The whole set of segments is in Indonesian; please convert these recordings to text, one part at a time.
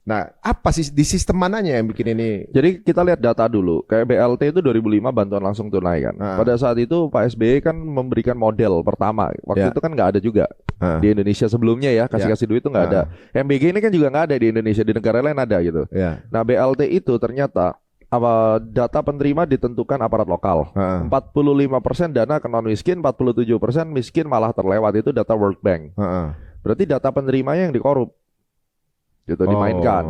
Nah, apa sih di sistem mananya yang bikin ini? Jadi kita lihat data dulu. Kayak BLT itu 2005 bantuan langsung tunai kan. Ah. Pada saat itu Pak SBY kan memberikan model pertama. Waktu Ya. itu kan nggak ada juga Ah. di Indonesia sebelumnya ya. Kasih-kasih duit itu nggak ada. MBG ini kan juga nggak ada di Indonesia. Di negara lain ada gitu. Ya. Nah BLT itu ternyata data penerima ditentukan aparat lokal. 45% dana ke non miskin, 47% miskin malah terlewat. Itu data World Bank. Berarti data penerimanya yang dikorup. Gitu dimainkan,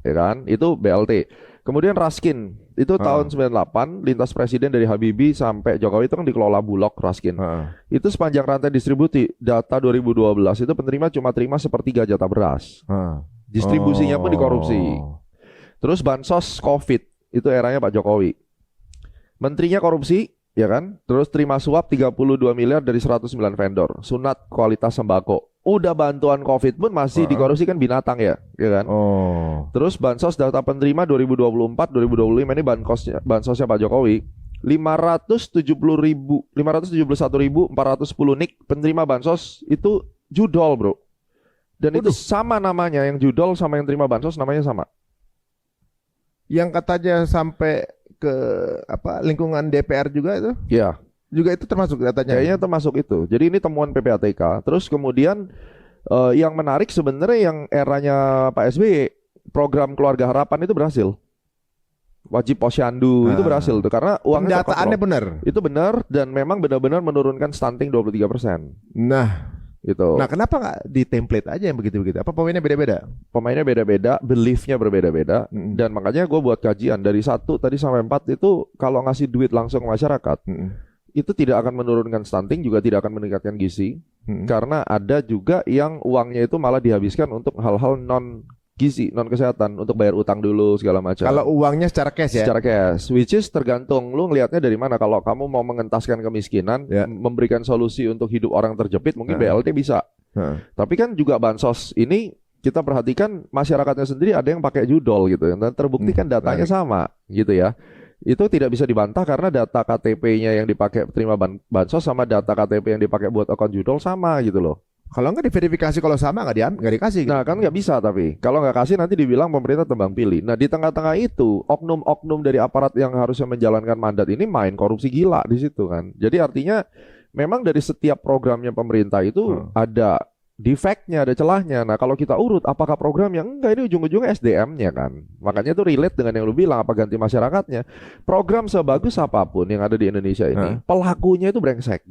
ya kan? Itu BLT. Kemudian Raskin itu tahun 98 lintas presiden dari Habibie sampai Jokowi itu kan dikelola Bulog Raskin. Itu sepanjang rantai distribusi data 2012 itu penerima cuma terima sepertiga jatah beras. Distribusinya pun dikorupsi. Terus bansos COVID itu eranya Pak Jokowi. Menterinya korupsi, ya kan? Terus terima suap 32 miliar dari 109 vendor. Sunat kualitas sembako. Udah bantuan COVID pun masih dikorupsi kan binatang ya kan? Terus bansos data penerima 2024-2025 ini bansosnya Pak Jokowi 571.410 nik penerima bansos itu judol bro. Dan itu sama namanya, yang judol sama yang terima bansos namanya sama. Yang katanya sampai ke lingkungan DPR juga itu? Iya. Juga itu termasuk datanya? Kayaknya termasuk itu. Jadi ini temuan PPATK. Terus kemudian yang menarik sebenarnya yang eranya Pak SBY, program Keluarga Harapan itu berhasil. Wajib posyandu itu berhasil tuh karena uangnya pendataannya benar. Itu benar dan memang benar-benar menurunkan stunting 23%. Nah, itu. Nah, kenapa nggak di template aja yang begitu-begitu? Apa pemainnya beda-beda? Pemainnya beda-beda, beliefnya berbeda-beda, dan makanya gue buat kajian dari 1 tadi sampai 4 itu kalau ngasih duit langsung ke masyarakat. Itu tidak akan menurunkan stunting, juga tidak akan meningkatkan gizi, karena ada juga yang uangnya itu malah dihabiskan untuk hal-hal non gizi, non kesehatan, untuk bayar utang dulu segala macam. Kalau uangnya secara cash ya? Secara cash, which is tergantung lu ngelihatnya dari mana. Kalau kamu mau mengentaskan kemiskinan, memberikan solusi untuk hidup orang terjepit, mungkin BLT bisa. Tapi kan juga bansos ini kita perhatikan masyarakatnya sendiri ada yang pakai judol gitu, dan terbukti kan datanya sama gitu ya. Itu tidak bisa dibantah karena data KTP-nya yang dipakai terima bansos sama data KTP yang dipakai buat akun judol sama gitu loh. Kalau nggak diverifikasi, kalau sama nggak dikasih. Nah kan nggak bisa, tapi kalau nggak kasih nanti dibilang pemerintah tebang pilih. Nah di tengah-tengah itu oknum-oknum dari aparat yang harusnya menjalankan mandat ini main korupsi gila di situ kan. Jadi artinya memang dari setiap programnya pemerintah itu ada defeknya, ada celahnya. Nah kalau kita urut apakah program yang enggak, ini ujung-ujungnya SDM-nya kan. Makanya itu relate dengan yang lu bilang, apa ganti masyarakatnya. Program sebagus apapun yang ada di Indonesia ini, pelakunya itu brengsek.